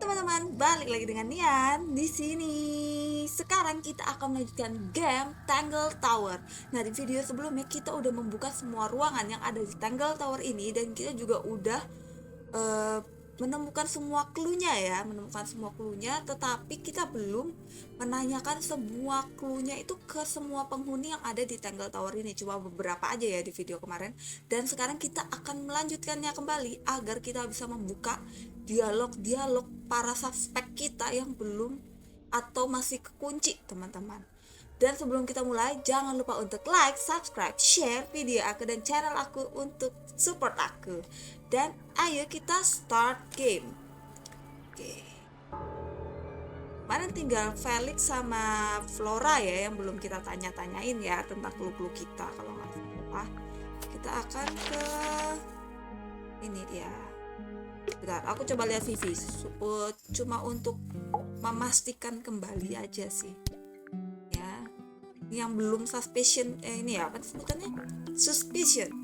teman-teman, balik lagi dengan Nian di sini. Sekarang kita akan melanjutkan game Tangle Tower. Nah, di video sebelumnya kita udah membuka semua ruangan yang ada di Tangle Tower ini, dan kita juga udah menemukan semua cluenya ya, tetapi kita belum menanyakan semua cluenya itu ke semua penghuni yang ada di Tangle Tower ini. Cuma beberapa aja ya di video kemarin, dan sekarang kita akan melanjutkannya kembali agar kita bisa membuka dialog-dialog para suspek kita yang belum atau masih kekunci, teman-teman. Dan sebelum kita mulai, jangan lupa untuk like, subscribe, share video aku dan channel aku untuk support aku. Dan ayo kita start game. Oke. Kemarin tinggal Felix sama Flora ya yang belum kita tanya-tanyain ya tentang clue-clue kita. Kalau nggak salah, kita akan ke ini dia. Bentar, aku coba lihat Vivi cuma untuk memastikan kembali aja sih. Yang belum suspicion ini ya apa sebutannya, suspicion,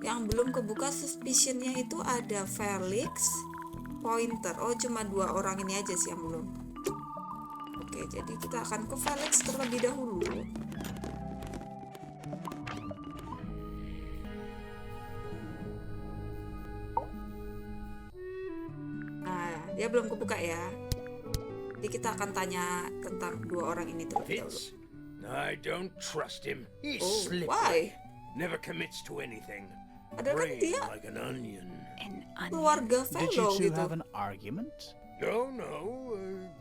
yang belum kebuka suspicionnya itu ada Felix, Pointer. Oh, cuma 2 orang ini aja sih yang belum. Oke, jadi kita akan ke Felix terlebih dahulu. Nah, dia belum kebuka ya, jadi kita akan tanya tentang 2 orang ini terlebih dahulu. I don't trust him. He's slippery. Why? Never commits to anything. Padahal kan dia like an onion. keluarga Did fellow you two gitu. have an argument? No,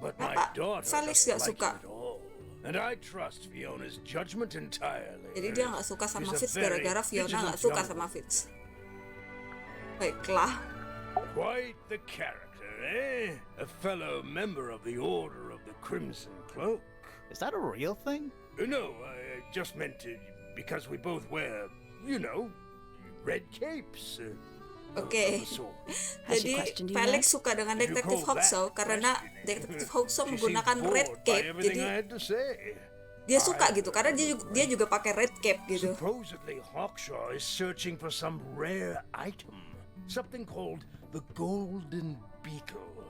but my Apa daughter Felix doesn't gak like suka? him at all. And I trust Fiona's judgment entirely. Jadi dia nggak suka sama He's a Fitz very gara-gara Fiona vigilant nggak suka young sama woman. Fitz. Baiklah. Quite the character, eh? A fellow member of the Order of the Crimson Cloak. Is that a real thing? No, I just meant because we both wear, you know, red capes. Oke. Jadi Felix suka dengan detektif Hoxo karena detektif Hoxo menggunakan red cape. Jadi dia suka gitu karena dia juga pakai red cape gitu. Supposedly Hawkshaw is searching for some rare item, something called the Golden Beetle.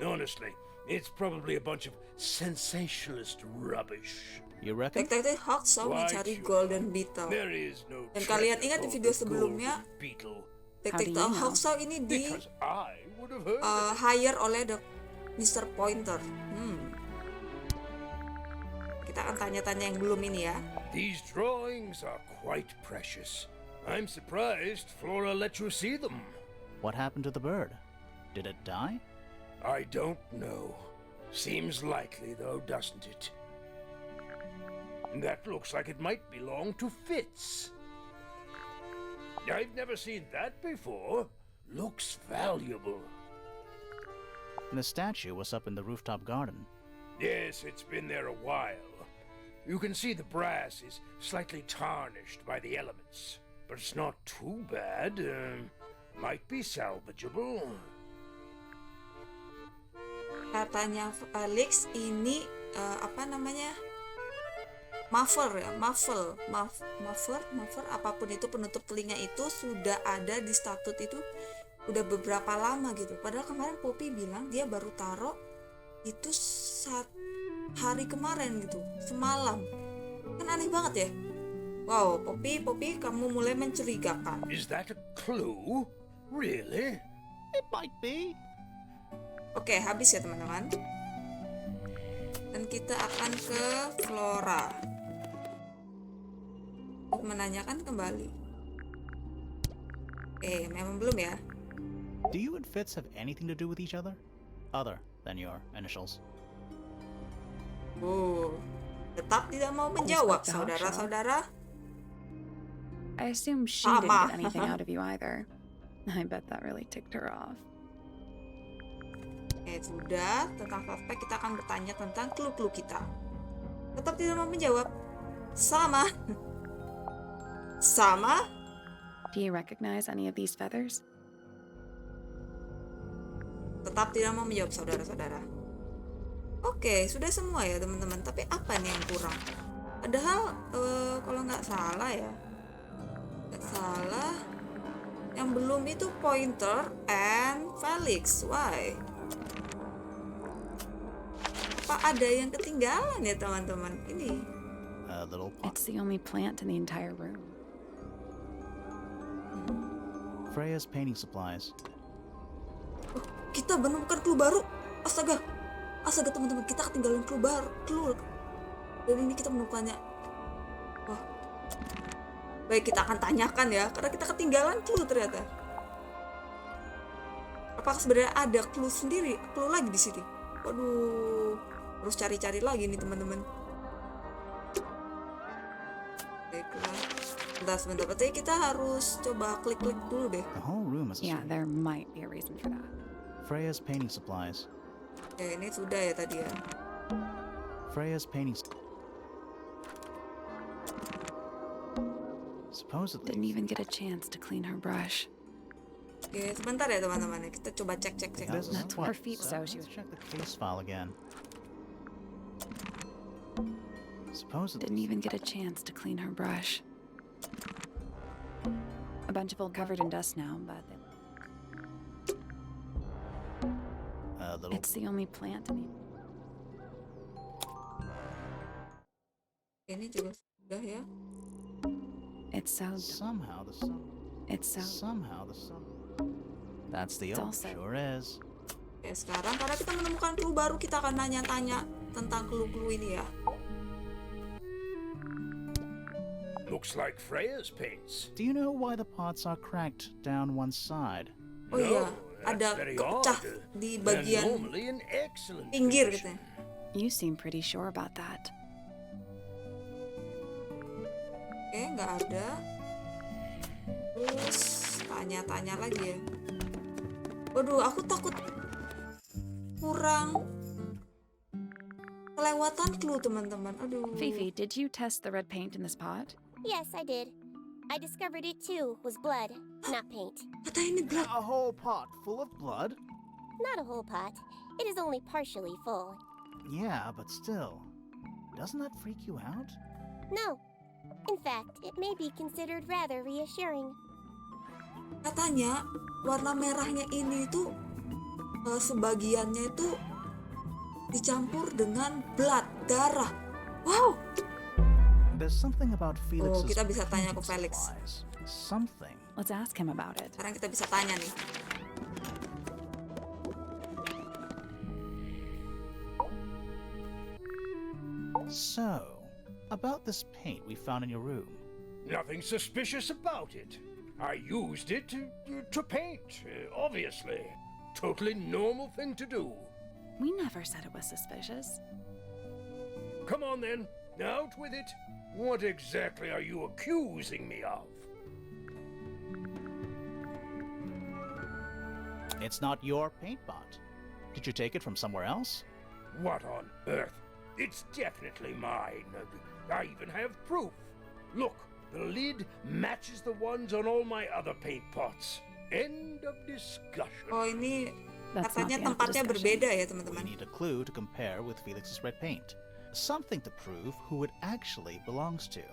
Honestly, it's probably a bunch of sensationalist rubbish. You reckon? Detektif Hoxo mencari Golden Beetle. There is no Dan kalian ingat di video sebelumnya, detektif Hoxo ini di hire oleh Mr. Pointer. Kita akan tanya-tanya yang belum ini ya. These drawings are quite precious. I'm surprised Flora let you see them. What happened to the bird? Did it die? I don't know. Seems likely though, doesn't it? That looks like it might belong to Fitz. I've never seen that before. Looks valuable. And the statue was up in the rooftop garden. Yes, it's been there a while. You can see the brass is slightly tarnished by the elements, but it's not too bad. Might be salvageable. Katanya Felix ini apa namanya? Muffler, apapun itu pentutup telinga itu sudah ada di statut itu udah beberapa lama gitu. Padahal kemarin Poppy bilang dia baru taruh itu hari kemarin gitu, semalam. Kan aneh banget ya. Wow, Poppy, kamu mulai mencurigakan. Is that a clue? Really? It might be. Oke, habis ya teman-teman. Dan kita akan ke Flora untuk menanyakan kembali. Memang belum ya. Do you and Fitz have anything to do with each other than your initials? Tetap tidak mau menjawab, saudara-saudara. I assume she didn't get anything out of you either. I bet that really ticked her off. Sudah, tentang suspek kita akan bertanya tentang clue-clue kita. Tetap tidak mau menjawab. Sama. Do you recognize any of these feathers? Tetap tidak mau menjawab, saudara-saudara. Oke, sudah semua ya teman-teman. Tapi apa nih yang kurang? Padahal kalau nggak salah ya, yang belum itu Pointer and Felix. Why? Apa ada yang ketinggalan ya teman-teman? Ini. A little pot. It's the only plant in the entire room. Freya's painting supplies. Oh, kita menemukan clue baru. Astaga. Astaga teman-teman, kita ketinggalan clue baru. Clue. Dan ini kita menemukannya. Wah. Baik, kita akan tanyakan ya, karena kita ketinggalan clue ternyata. Apakah sebenarnya ada clue sendiri? Clue lagi di sini. Waduh. Harus cari-cari lagi nih teman-teman. Baiklah. Sebentar. Berarti kita harus coba klik-klik dulu deh. The whole room is a Yeah, street. there might be a reason for that. Freya's painting supplies. Ya, ini sudah ya tadi ya. Freya's painting. Supposedly. Didn't even get a chance to clean her brush. Oke, sebentar ya teman-teman. Kita coba cek. There's That's what? her feet, so she Let's was- check the case file again. Supposedly. Didn't even get a chance to clean her brush. A bunch of old covered in dust now, but A little. it's the only plant in the... Ini juga sudah ya. It's so... Somehow the sun. It's so... Somehow the sun. That's the It's old. also- Sure is. Oke, sekarang karena kita menemukan clue baru, kita akan nanya-tanya tentang clue-clue ini ya. Looks like Freya's paints. Do you know why the pots are cracked down one side? Oh iya, that's ada very kepecah odd. di They're bagian normally in excellent pinggir condition. katanya. You seem pretty sure about that. Oke, nggak ada. Terus tanya-tanya lagi ya. Waduh, aku takut kurang kelewatan clue teman-teman. Aduh. Fifi, did you test the red paint in this pot? Yes, I did. I discovered it too was blood, not paint. Kata ini blood. A whole pot full of blood? Not a whole pot. It is only partially full. Yeah, but still. Doesn't that freak you out? No. In fact, it may be considered rather reassuring. Katanya warna merahnya ini tuh sebagiannya itu dicampur dengan blood, darah. Wow. There's something about Felix's kita bisa tanya ke painting Felix. supplies. Something. Let's ask him about it. Sekarang kita bisa tanya nih. So, about this paint we found in your room. Nothing suspicious about it. I used it to paint, obviously. Totally normal thing to do. We never said it was suspicious. Come on then, out with it. What exactly are you accusing me of? It's not your paint pot. Did you take it from somewhere else? What on earth? It's definitely mine. I even have proof. Look, the lid matches the ones on all my other paint pots. End of discussion. Oh, ini That's katanya not the end of the tempatnya discussion. berbeda ya We teman-teman. need a clue to compare with Felix's red paint. Something to prove who it actually belongs to.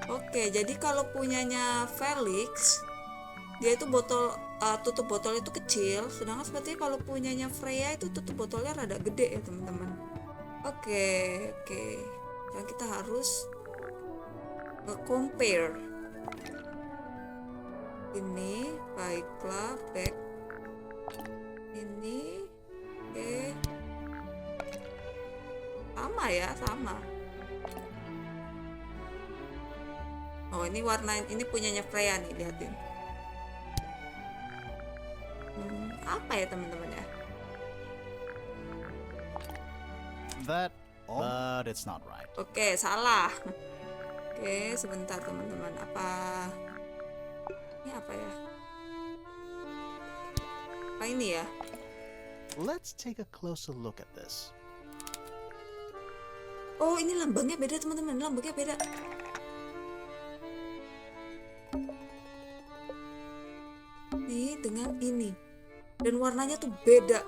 Oke, jadi kalau punyanya Felix, dia itu botol tutup botol itu kecil, sedangkan sepertinya kalau punyanya Freya itu tutup botolnya rada gede ya teman-teman. Oke. Dan kita harus compare. Ini baiklah, back. Ini oke. Sama ya, sama. Oh, ini warna ini punyanya Freya nih, lihatin. Apa ya teman-teman ya? That, but it's not right. Oke, salah. Oke, sebentar teman-teman. Ini apa ya? Apa ini ya? Let's take a closer look at this. Oh, ini lambangnya beda teman-teman. Lambangnya beda. Ini dengan ini. Dan warnanya tuh beda.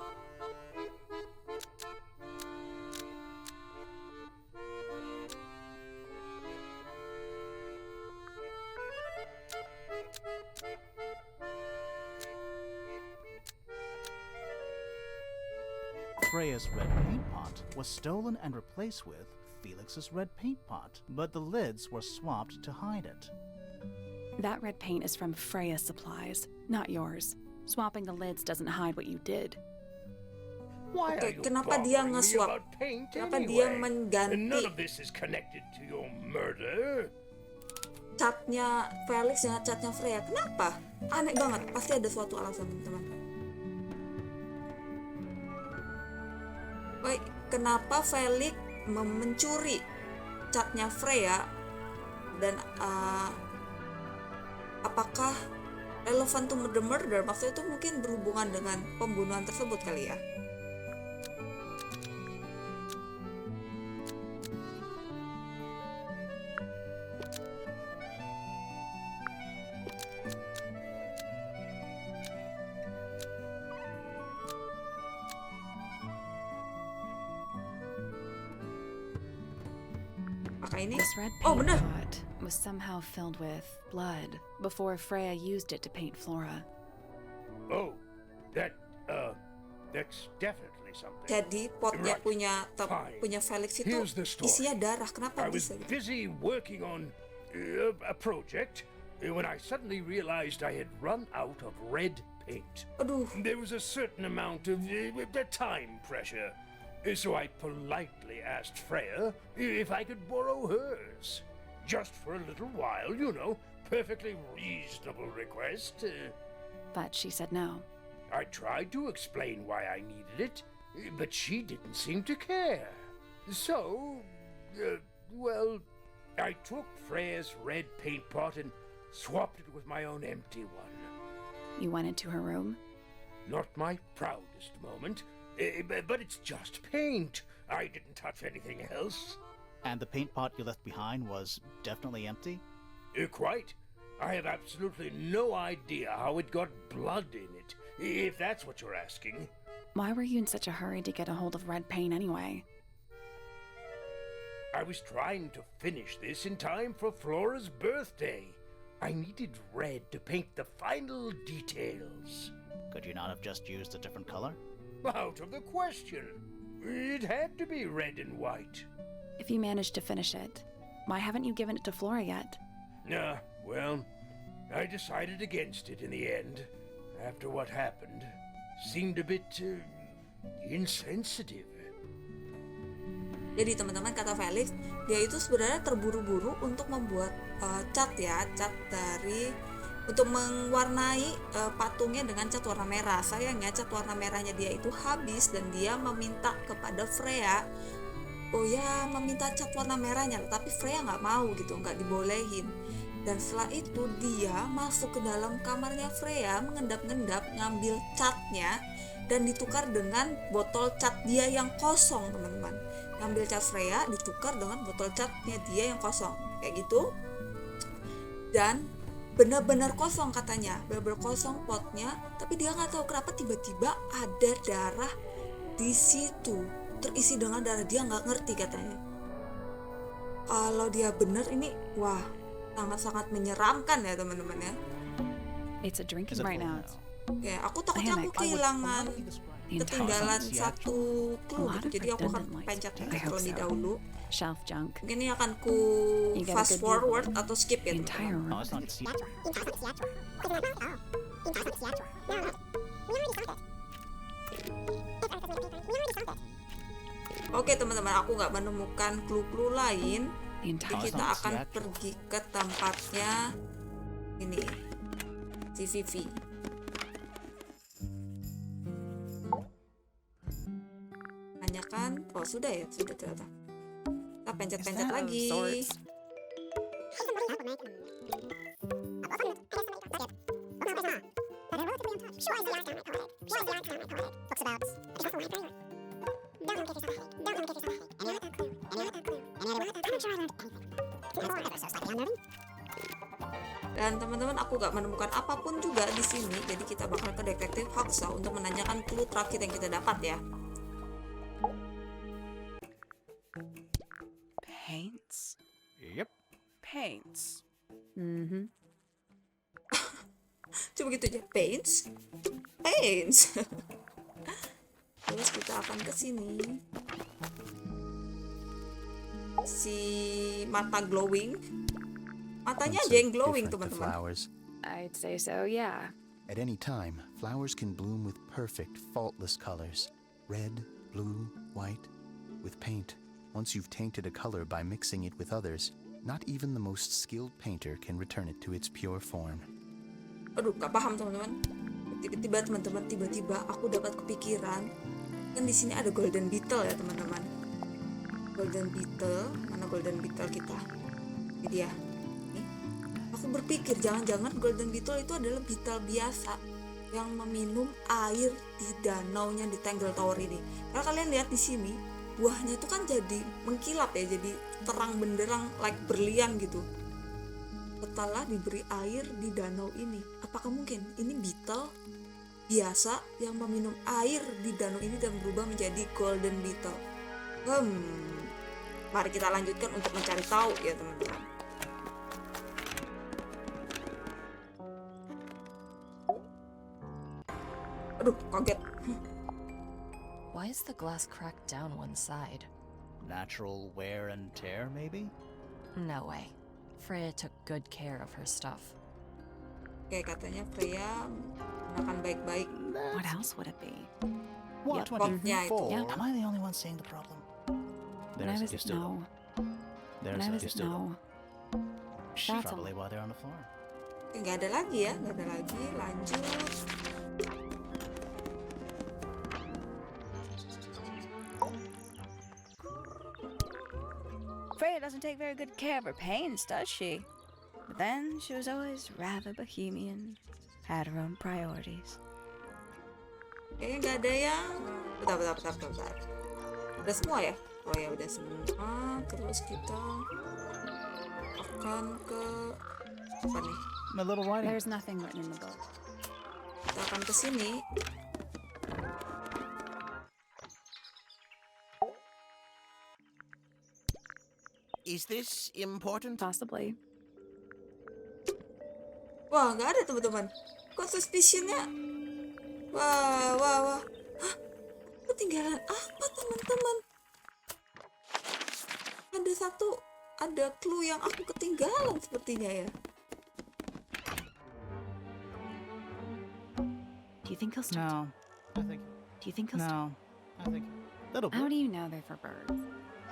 Freya's red paint pot was stolen and replaced with Felix's red paint pot, but the lids were swapped to hide it. That red paint is from Freya's supplies, not yours. Swapping the lids doesn't hide what you did. Why Oke, are you kenapa dia bothering me nge-swap? about paint Kenapa anyway? dia And mengganti none of this is connected to your murder. catnya Felix dengan catnya Freya? Kenapa? Aneh banget. Pasti ada suatu alasan, teman-teman. Baik, kenapa Felix mencuri catnya Freya dan apakah relevan to the murder? Maksudnya itu mungkin berhubungan dengan pembunuhan tersebut kali ya? Apakah ini? This red Oh, paint bener. pot was somehow filled with blood before Freya used it to paint Flora. Oh, that's definitely something. Jadi potnya Right. punya Fine. Felix itu Here's the story. isinya darah. Kenapa I was bisa? Gitu? busy working on a project when I suddenly realized I had run out of red paint. Aduh, There was a certain amount of time pressure. So I politely asked Freya if I could borrow hers. Just for a little while, you know. Perfectly reasonable request. But she said no. I tried to explain why I needed it, but she didn't seem to care. So, well, I took Freya's red paint pot and swapped it with my own empty one. You went into her room? Not my proudest moment, but it's just paint. I didn't touch anything else. And the paint pot you left behind was definitely empty? Quite. I have absolutely no idea how it got blood in it, if that's what you're asking. Why were you in such a hurry to get a hold of red paint anyway? I was trying to finish this in time for Flora's birthday. I needed red to paint the final details. Could you not have just used a different color? Out of the question. It had to be red and white. If you managed to finish it, why haven't you given it to Flora yet? Well, I decided against it in the end. After what happened, seemed a bit insensitive. jadi teman-teman, kata Felix, dia itu sebenarnya terburu-buru untuk membuat cat dari untuk mewarnai patungnya dengan cat warna merah. Sayangnya cat warna merahnya dia itu habis dan dia meminta kepada Freya, meminta cat warna merahnya, tapi Freya nggak mau gitu, nggak dibolehin. Dan setelah itu dia masuk ke dalam kamarnya Freya, mengendap-endap ngambil catnya dan ditukar dengan botol cat dia yang kosong, teman-teman. Ngambil cat Freya ditukar dengan botol catnya dia yang kosong, kayak gitu. Dan benar-benar kosong katanya, benar-benar kosong potnya, tapi dia nggak tahu kenapa tiba-tiba ada darah di situ, terisi dengan darah. Dia nggak ngerti katanya. Kalau dia benar ini, wah, sangat-sangat menyeramkan ya teman-teman ya. It's a drinking Is it right full now. Ya, aku takutnya aku Panic. kehilangan The entire ketinggalan house. satu clue A lot gitu. of Jadi aku akan redundant lights. pencet I hope terlebih so. dahulu. Shelf junk. Mungkin ini akan ku You get a fast good view. forward atau skip The ya. entire room. No, it's not. Oke teman-teman, aku nggak menemukan clue-clue lain. The Jadi entire kita Oh, akan it's pergi ke tempatnya ini, si Vivi. Tanyakan, oh sudah ya, sudah ternyata. Kita pencet-pencet Is that of lagi. sorts? Dan teman-teman, aku gak menemukan apapun juga di sini. Jadi kita bakal ke detektif Haksa untuk menanyakan clue terakhir yang kita dapat ya. Paints. Yep. Paints. Mm-hmm. Coba gitu aja, paints. Terus kita akan ke sini. Si mata glowing. Matanya aja yang glowing, Different to teman-teman. flowers. I'd say so, yeah. At any time, flowers can bloom with perfect, faultless colors. Red, blue, white. With paint, once you've tainted a color by mixing it with others, not even the most skilled painter can return it to its pure form. Aduh, gak paham teman-teman. Tiba-tiba aku dapat kepikiran. Kan di sini ada golden beetle ya teman-teman. Golden beetle, mana golden beetle kita? Ini dia. Nih. Aku berpikir jangan-jangan golden beetle itu adalah beetle biasa yang meminum air di danaunya di Tangle Tower ini. Kalau kalian lihat di sini, buahnya itu kan jadi mengkilap ya, jadi terang benderang like berlian gitu. Setelah diberi air di danau ini, apakah mungkin ini beetle biasa yang meminum air di danau ini dan berubah menjadi golden beetle? Mari kita lanjutkan untuk mencari tahu ya teman-teman. Aduh, kaget. Why is the glass cracked down one side? Natural wear and tear, maybe? No way. Freya took good care of her stuff. Oke, katanya Freya akan baik-baik. What else would it be? What? Potnya itu. 24? Am I the only one seeing the problem? When I was distilled. When I was distilled. That's a- Probably while they're on the floor. Oke, nggak ada lagi ya, nggak ada lagi. Lanjut. Freya doesn't take very good care of her paints, does she? But then she was always rather bohemian, had her own priorities. Kayaknya nggak ada yang. Bentar. Udah semua ya? Oh ya udah semua. Terus kita akan ke apa nih? My little writing. There's nothing written in the book. Kita akan ke sini. Is this important? Possibly. Wah, nggak ada teman-teman. Kok suspicionnya? Wah. Hah? Ketinggalan apa teman-teman? Ada clue yang aku ketinggalan sepertinya ya. Do you think he'll still? No. I think. Do you think he'll still? No. I think. Little How bit. do you know they're for birds?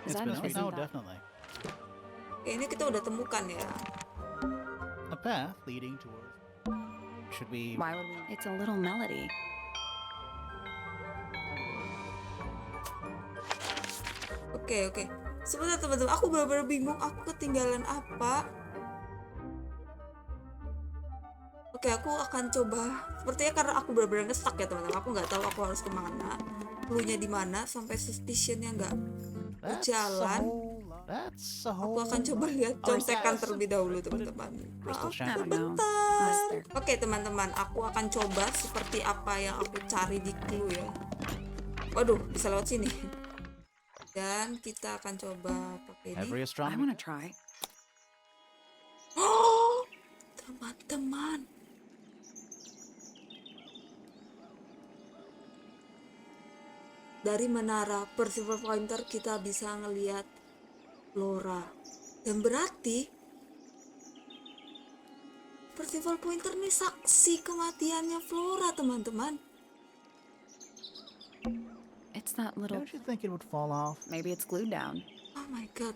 It's I been. don't think Oh, that. definitely. Kayaknya kita udah temukan ya. A path leading toward. Should we? Why would we? It's a little melody. Oke. Sebentar teman-teman, aku benar-benar bingung aku ketinggalan apa. Oke, aku akan coba. Sepertinya karena aku benar-benar ngestak ya teman-teman. Aku nggak tahu aku harus kemana. Cluenya di mana sampai suspicionnya nggak berjalan. That's a Aku whole. akan coba lihat contekan terlebih dahulu teman-teman. Crystal Maaf, I don't know. sebentar. Unless they're- Oke teman-teman, aku akan coba seperti apa yang aku cari di clue ya. Waduh, bisa lewat sini. Dan kita akan coba pakai Every ini. I astronomy. want to try. Oh, teman-teman. Dari menara percival pointer kita bisa ngelihat flora. Dan berarti percival pointer nih saksi kematiannya flora, teman-teman. It's that little. Don't you think it would fall off? Maybe it's glued down. Oh my god.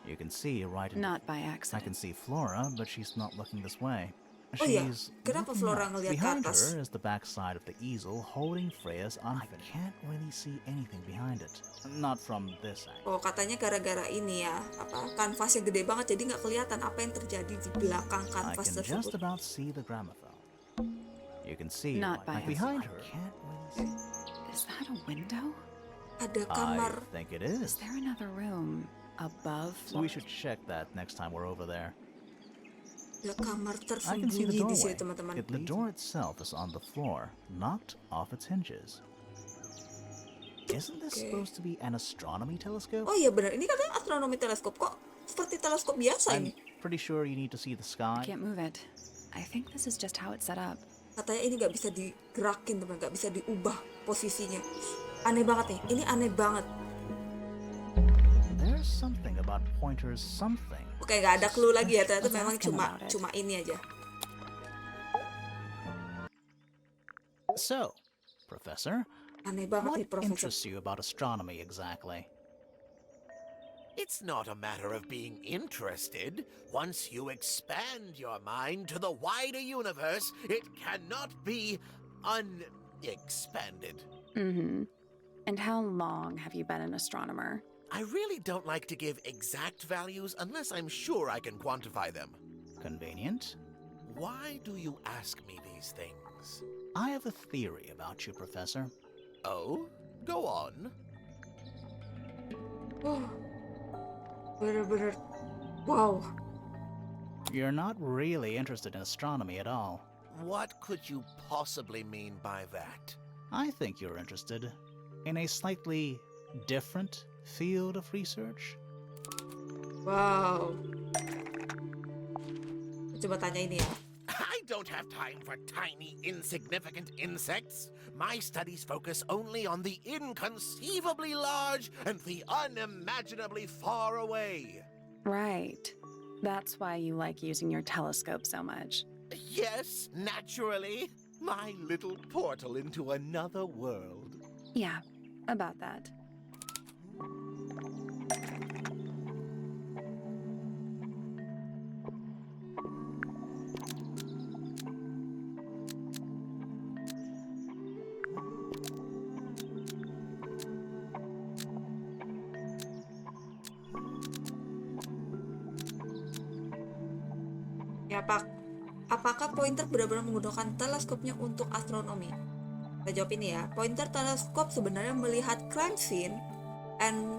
You can see right. Not by I accident. can see Flora, but she's not looking this way. Oh iya, She's kenapa looking Flora up. ngelihat ke Behind atas? her is the backside of the easel holding Freya's unfinished. I can't really see anything behind it. Not from this angle. Oh, katanya gara-gara ini ya, apa kanvasnya gede banget jadi nggak kelihatan apa yang terjadi di belakang I kanvas can just tersebut. about see the gramophone. You can see Not by behind accident. her. I can't really see. Is that a window? Ada kamar. I think it Is is. there another room above? We should check that next time we're over there. Ada kamar I can see the tersembunyi di sini doorway. teman-teman. The door itself is on the floor, knocked off its hinges. Isn't this Okay. supposed to be an astronomy telescope? Oh iya benar, ini katanya astronomi teleskop, kok seperti teleskop biasa I'm ini. pretty sure you need to see the sky. Can't move it. I think this is just how it's set up. Katanya ini nggak bisa digerakin teman, nggak bisa diubah posisinya. Aneh banget nih, ini aneh banget. There's something about pointers something. Oke, nggak ada clue lagi ya, ternyata Let's memang ask him cuma about it. cuma ini aja. So, Professor, Aneh banget what nih profesor. interests you about astronomy exactly? It's not a matter of being interested. Once you expand your mind to the wider universe, it cannot be unexpanded. Mm-hmm. And how long have you been an astronomer? I really don't like to give exact values unless I'm sure I can quantify them. Convenient. Why do you ask me these things? I have a theory about you, Professor. Oh, go on. Bener-bener, wow. You're not really interested in astronomy at all. What could you possibly mean by that? I think you're interested in a slightly different field of research. Wow. Coba tanya ini ya. I don't have time for tiny, insignificant insects. My studies focus only on the inconceivably large and the unimaginably far away. Right. That's why you like using your telescope so much. Yes, naturally. My little portal into another world. Yeah, about that. Ya, apakah pointer benar-benar menggunakan teleskopnya untuk astronomi? Kita jawab ini ya. Pointer teleskop sebenarnya melihat crime scene and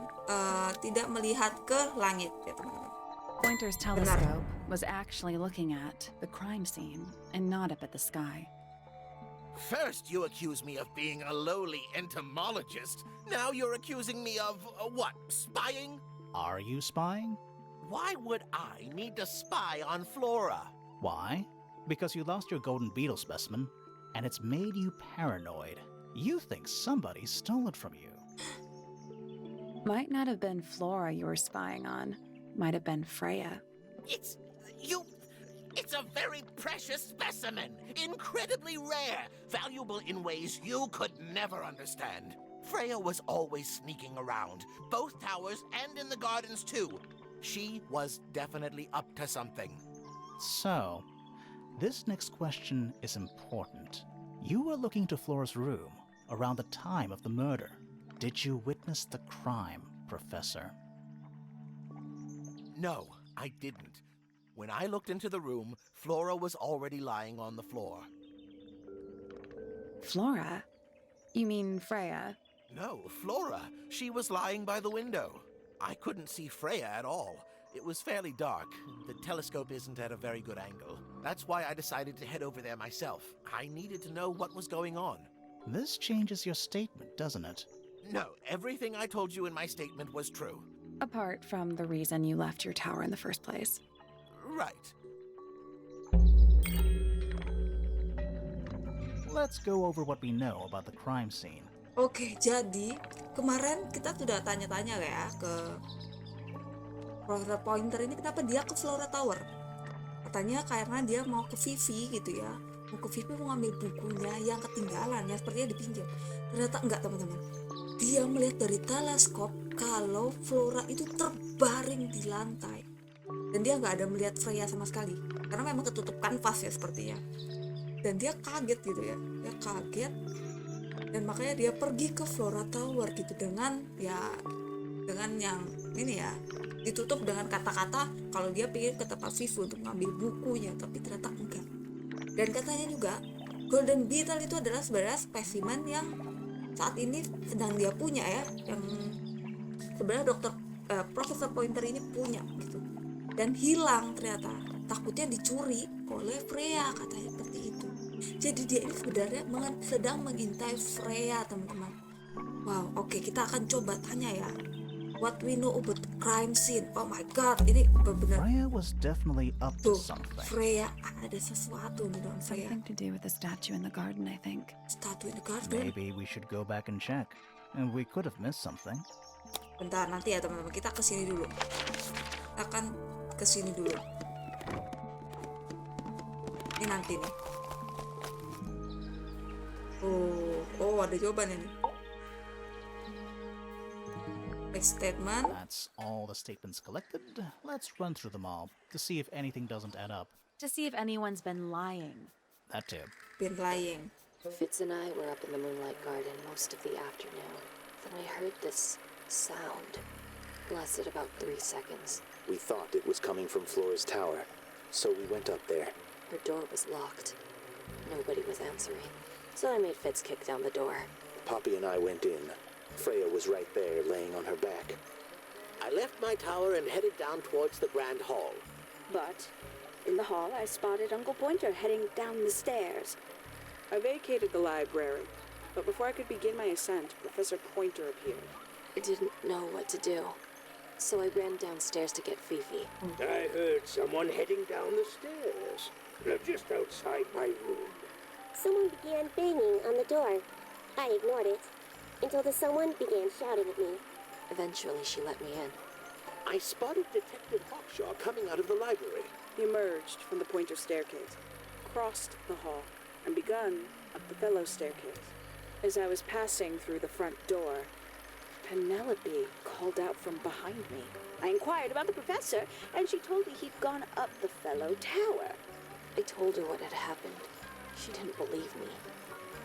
tidak melihat ke langit ya teman-teman. Pointer's telescope was actually looking at the crime scene and not up at the sky. First, you accuse me of being a lowly entomologist. Now you're accusing me of, what, spying? Are you spying? Why would I need to spy on Flora? Why? Because you lost your golden beetle specimen, and it's made you paranoid. You think somebody stole it from you. Might not have been Flora you were spying on. Might have been Freya. It's a very precious specimen. Incredibly rare. Valuable in ways you could never understand. Freya was always sneaking around, both towers and in the gardens too. She was definitely up to something. So, this next question is important. You were looking to Flora's room around the time of the murder. Did you witness the crime, Professor? No, I didn't. When I looked into the room, Flora was already lying on the floor. Flora? You mean Freya? No, Flora. She was lying by the window. I couldn't see Freya at all. It was fairly dark. The telescope isn't at a very good angle. That's why I decided to head over there myself. I needed to know what was going on. This changes your statement, doesn't it? No, everything I told you in my statement was true. Apart from the reason you left your tower in the first place. Right. Let's go over what we know about the crime scene. Oke, jadi kemarin kita sudah tanya-tanya ya ke Profesor Pointer ini kenapa dia ke Flora Tower. Katanya karena dia mau ke Vivi gitu ya. Mau ke Vivi mau ngambil bukunya yang ketinggalan yang sepertinya dipinjam. Ternyata enggak teman-teman. Dia melihat dari teleskop kalau Flora itu terbaring di lantai. Dan dia nggak ada melihat Freya sama sekali. Karena memang ketutup kanvas ya sepertinya. Dan dia kaget gitu ya. Dia kaget. Dan makanya dia pergi ke Flora Tower gitu dengan yang ini ya ditutup dengan kata-kata kalau dia pengen ke tempat Vivi untuk ngambil bukunya, tapi ternyata enggak. Dan katanya juga Golden Beetle itu adalah sebenarnya spesimen yang saat ini sedang dia punya ya, yang sebenarnya Profesor Pointer ini punya gitu, dan hilang ternyata, takutnya dicuri oleh Freya katanya seperti itu. Jadi dia ini sebenarnya sedang mengintai Freya teman-teman. Wow, oke, kita akan coba tanya ya What we know about the crime scene. Oh my god, ini benar-benar. Freya was definitely up to Tuh, something. Freya ada sesuatu di dalam Freya. Something to do with the statue in the garden, I think. Statue in the garden. Maybe we should go back and check. And we could have missed something. Bentar, nanti ya teman-teman, kita kesini dulu. Kita akan kesini dulu. Ini nanti nih. Oh, ada jawabannya nih. Next statement. That's all the statements collected. Let's run through them all to see if anything doesn't add up. To see if anyone's been lying. That too. Been lying. Fitz and I were up in the moonlight garden most of the afternoon. Then I heard this sound. Lasted about 3 seconds. We thought it was coming from Flora's tower, so we went up there. Her door was locked. Nobody was answering. So I made Fitz kick down the door. Poppy and I went in. Freya was right there, laying on her back. I left my tower and headed down towards the Grand Hall. But in the hall, I spotted Uncle Pointer heading down the stairs. I vacated the library, but before I could begin my ascent, Professor Pointer appeared. I didn't know what to do, so I ran downstairs to get Fifi. I heard someone heading down the stairs. Just outside my room. Someone began banging on the door. I ignored it until the someone began shouting at me. Eventually, she let me in. I spotted Detective Hawkshaw coming out of the library. He emerged from the Pointer staircase, crossed the hall, and begun up the fellow staircase. As I was passing through the front door, Penelope called out from behind me. I inquired about the professor, and she told me he'd gone up the fellow tower. I told her what had happened. She didn't believe me.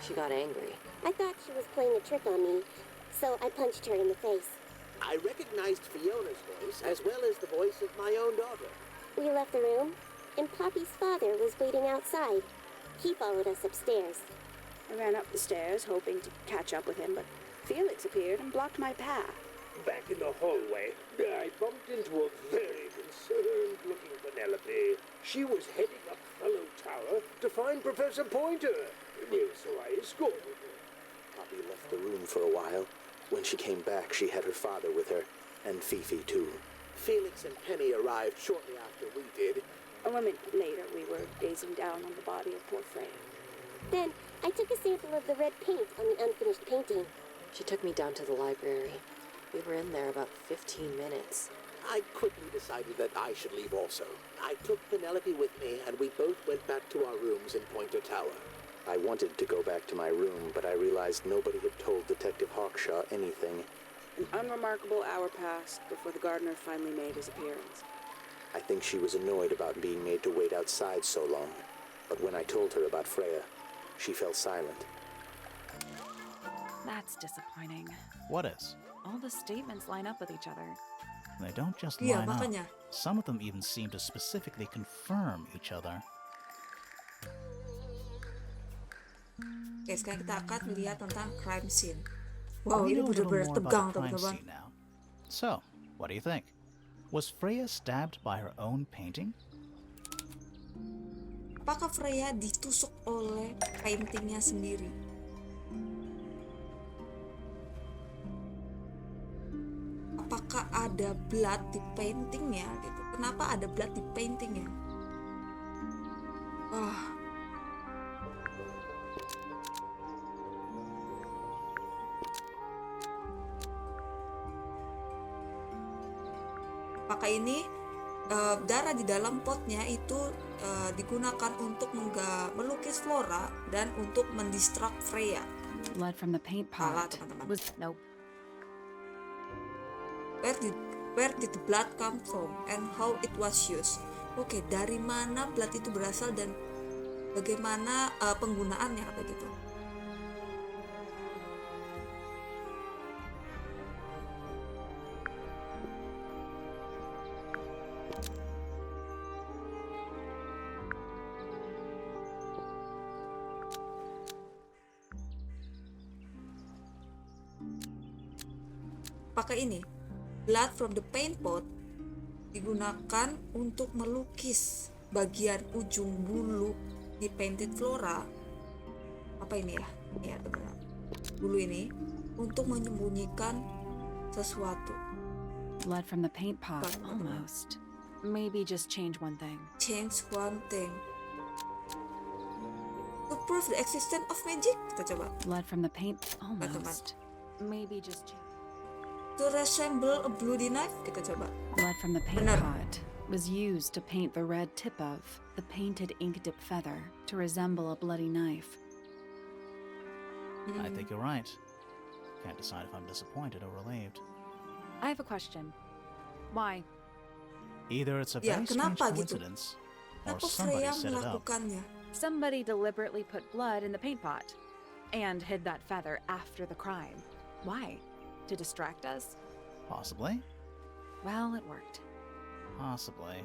She got angry. I thought she was playing a trick on me, so I punched her in the face. I recognized Fiona's voice as well as the voice of my own daughter. We left the room, and Poppy's father was waiting outside. He followed us upstairs. I ran up the stairs, hoping to catch up with him, but Felix appeared and blocked my path. Back in the hallway, I bumped into a very concerned-looking Penelope. She was heading up Fellow Tower to find Professor Pointer, so I escorted her. Poppy left the room for a while. When she came back, she had her father with her, and Fifi too. Felix and Penny arrived shortly after we did. A moment later, we were gazing down on the body of poor Freya. Then I took a sample of the red paint on the unfinished painting. She took me down to the library. We were in there about 15 minutes. I quickly decided that I should leave also. I took Penelope with me, and we both went back to our rooms in Pointer Tower. I wanted to go back to my room, but I realized nobody had told Detective Hawkshaw anything. An unremarkable hour passed before the gardener finally made his appearance. I think she was annoyed about being made to wait outside so long. But when I told her about Freya, she fell silent. That's disappointing. What is? All the statements line up with each other. They don't just Iya, line up. makanya. Some of them even seem to specifically confirm each other. Oke, sekarang kita akan melihat tentang crime scene. Wow, We ini know a little benar-benar more about tegang, the crime teman-teman. scene now. So, what do you think? Was Freya stabbed by her own painting? Apakah Freya ditusuk oleh paintingnya sendiri? Apakah ada blood di paintingnya gitu? Kenapa ada blood di paintingnya? Wah. Apakah ini darah di dalam potnya itu digunakan untuk melukis Flora dan untuk mendistract Freya? Blood from the paint Salah, pot teman-teman. was nope. Where did the blood come from and how it was used? Oke, dari mana blood itu berasal dan bagaimana penggunaannya kata gitu. Apakah ini blood from the paint pot digunakan untuk melukis bagian ujung bulu di painted Flora? Apa ini ya? Ya, teman-teman. Bulu ini untuk menyembunyikan sesuatu. Blood from the paint pot, Bukan, teman-teman. almost. Maybe just change one thing. Change one thing. To prove the existence of magic, kita coba. Blood from the paint, teman. almost. Maybe just change. To resemble a bloody knife, kita coba. Blood from the paint Benar. pot was used to paint the red tip of the painted ink dip feather to resemble a bloody knife. I think you're right. Can't decide if I'm disappointed or relieved. I have a question. Why? Either it's a Ya, very strange kenapa gitu? coincidence, or Kenapa somebody Freya set it up. melakukannya? Somebody deliberately put blood in the paint pot and hid that feather after the crime. Why? To distract us? Possibly. Well, it worked. Possibly.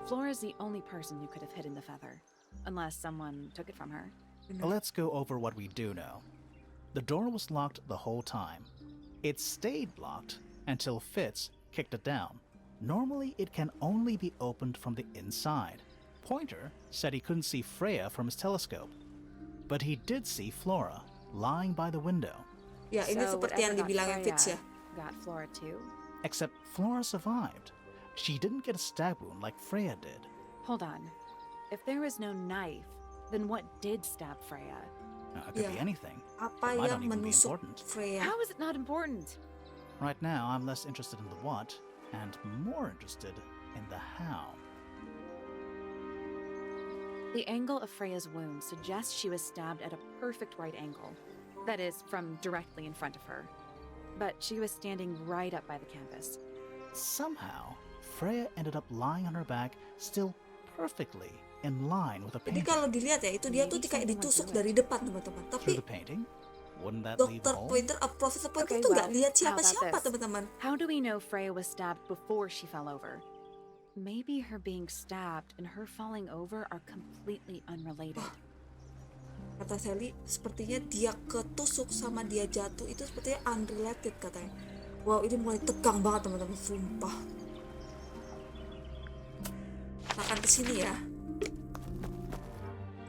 Flora's the only person who could have hidden the feather, unless someone took it from her. Let's go over what we do know. The door was locked the whole time. It stayed locked until Fitz kicked it down. Normally, it can only be opened from the inside. Pointer said he couldn't see Freya from his telescope, but he did see Flora lying by the window. Ya, ini So seperti yang whatever got dibilangin Fitz ya. Freya got Flora too? Except Flora survived. She didn't get a stab wound like Freya did. Hold on. If there was no knife, then what did stab Freya? It could Ya. be anything. Apa Might yang not even be menusuk important. Freya? How is it not important? Right now, I'm less interested in the what and more interested in the how. The angle of Freya's wound suggests she was stabbed at a perfect right angle. That is, from directly in front of her. But she was standing right up by the canvas. Somehow, Freya ended up lying on her back, still perfectly in line with the Jadi painting. kalau dilihat ya, itu dia tuh kayak ditusuk dari depan, teman-teman. Tapi Through the painting? Wouldn't that leave a Dr. hole? Pointer, Profesor Pointer Okay, tuh nggak well, lihat how about siapa-siapa, this? teman-teman. How do we know Freya was stabbed before she fell over? Maybe her being stabbed and her falling over are completely unrelated. Kata Sally, sepertinya dia ketusuk sama dia jatuh itu sepertinya unrelated katanya. Wow, ini mulai tegang banget, teman-teman. Sumpah. Akan kesini ya.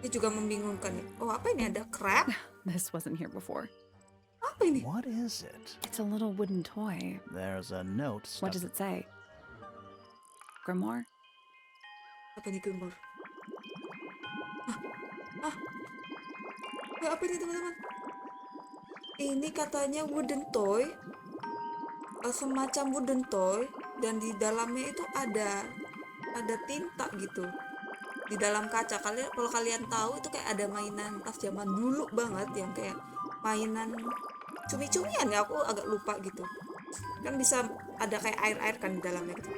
Ini juga membingungkan nih. Oh, apa ini? Ada crab? This wasn't here before. Apa ini? What is it? It's a little wooden toy. There's a note What stuck. does it say? Grimoire? Apa ini grimoire? Ya, apa ini, teman-teman? Ini katanya wooden toy, semacam wooden toy, dan di dalamnya itu ada tinta gitu di dalam kaca. Kalau kalian tahu itu kayak ada mainan pas zaman dulu banget yang kayak mainan cumi-cumian ya, aku agak lupa gitu kan, bisa ada kayak air-air kan di dalamnya gitu.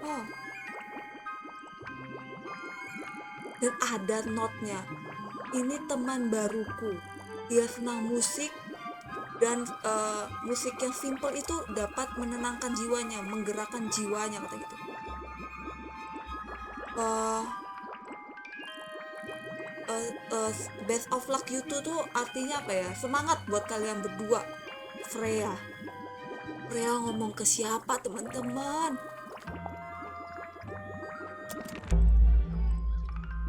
Oh, dan ada notnya. Ini teman baruku, dia senang musik dan musik yang simple itu dapat menenangkan jiwanya, menggerakkan jiwanya, kata gitu. Best of luck you two tuh artinya apa ya? Semangat buat kalian berdua. Freya ngomong ke siapa, teman-teman?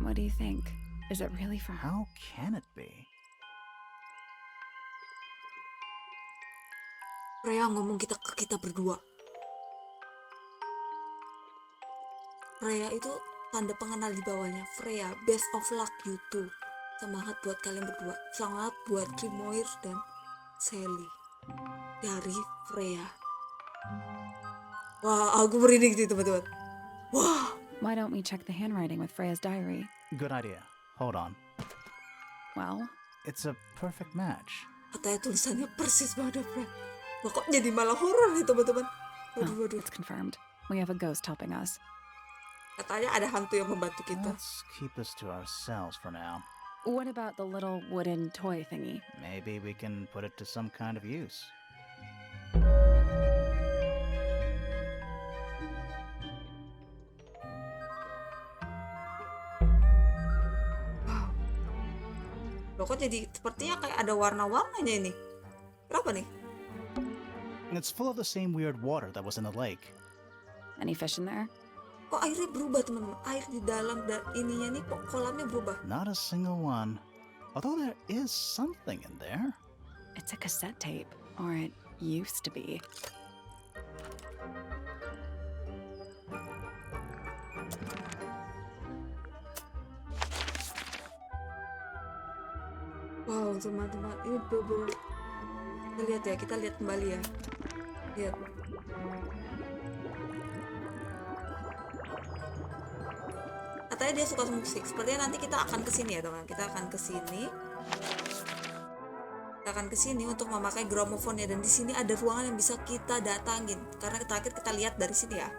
What do you think? Is it really from her? How can it be? Freya ngomong ke kita berdua. Freya itu tanda pengenal di bawahnya. Freya, best of luck you two. Semangat buat kalian berdua. Semangat buat Grimoire dan Sally. Dari Freya. Wah, aku merinding sih, teman-teman. Wah. Why don't we check the handwriting with Freya's diary? Good idea. Hold on. Well, It's a perfect match. Katanya tulisannya persis banget, Freya. Wah, kok jadi malah horor nih, teman-teman. Waduh. it's confirmed. We have a ghost helping us. Katanya ada hantu yang membantu kita. Let's keep this to ourselves for now. What about the little wooden toy thingy? Maybe we can put it to some kind of use. Loh, kok jadi sepertinya kayak ada warna-warnanya ini. Kenapa nih? It's full of the same weird water that was in the lake. Any fish in there? Kok airnya berubah, teman-teman? Air di dalam dan ininya nih kok kolamnya berubah. Not a single one. Although there is something in there. It's a cassette tape, or it used to be. Wow teman-teman, ini bener-bener. Kita lihat ya, kita lihat kembali ya. Lihat. Katanya dia suka musik. Sepertinya nanti kita akan kesini ya teman. Kita akan kesini. Kita akan kesini untuk memakai gramofonnya, dan di sini ada ruangan yang bisa kita datangin. Karena terakhir kita lihat dari sini ya,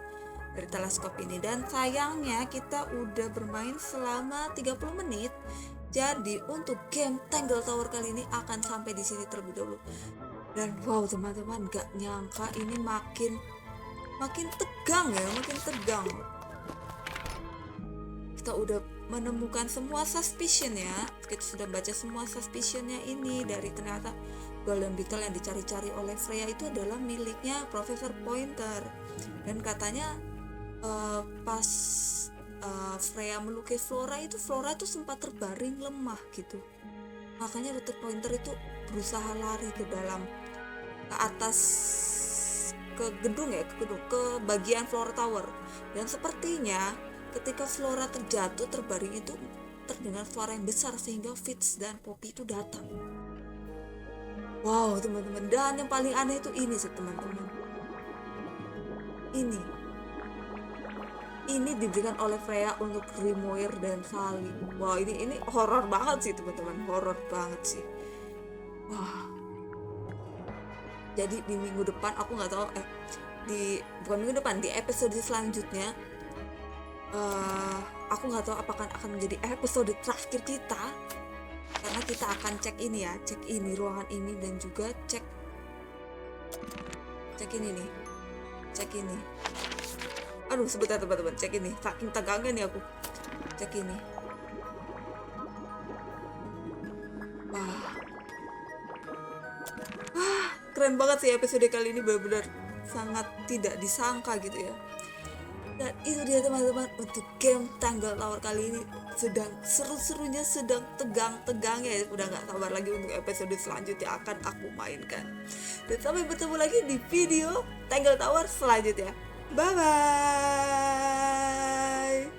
dari teleskop ini. Dan sayangnya kita udah bermain selama 30 menit. Jadi untuk game Tangle Tower kali ini akan sampai di sini terlebih dahulu. Dan wow teman-teman, gak nyangka ini makin tegang ya, makin tegang. Kita udah menemukan semua suspicion ya. Kita sudah baca semua suspicionnya ini. Dari ternyata golden beetle yang dicari-cari oleh Freya itu adalah miliknya Profesor Pointer. Dan katanya pas Freya melukis Flora itu sempat terbaring lemah gitu. Makanya Dr. Pointer itu berusaha lari ke dalam, ke atas, ke gedung ya, ke bagian Flora Tower. Dan sepertinya ketika Flora terjatuh terbaring itu terdengar suara yang besar sehingga Fitz dan Poppy itu datang. Wow teman-teman, dan yang paling aneh itu ini sih teman-teman. Ini diberikan oleh Freya untuk grimoire dan Sally. Wah ini horor banget sih teman-teman, horor banget sih. Wah. Jadi di minggu depan aku nggak tahu bukan minggu depan, di episode selanjutnya aku nggak tahu apakah akan menjadi episode terakhir kita, karena kita akan cek ini ya, cek ini ruangan ini, dan juga cek ini nih, cek ini. Aduh sebentar teman-teman, cek ini, saking tegangnya nih aku, cek ini. Wah, keren banget sih episode kali ini, benar-benar sangat tidak disangka gitu ya. Dan itu dia teman-teman untuk game Tangle Tower kali ini. Sedang seru-serunya, sedang tegang-tegangnya ya. Udah gak sabar lagi untuk episode selanjutnya akan aku mainkan. Dan sampai bertemu lagi di video Tangle Tower selanjutnya. Bye-bye.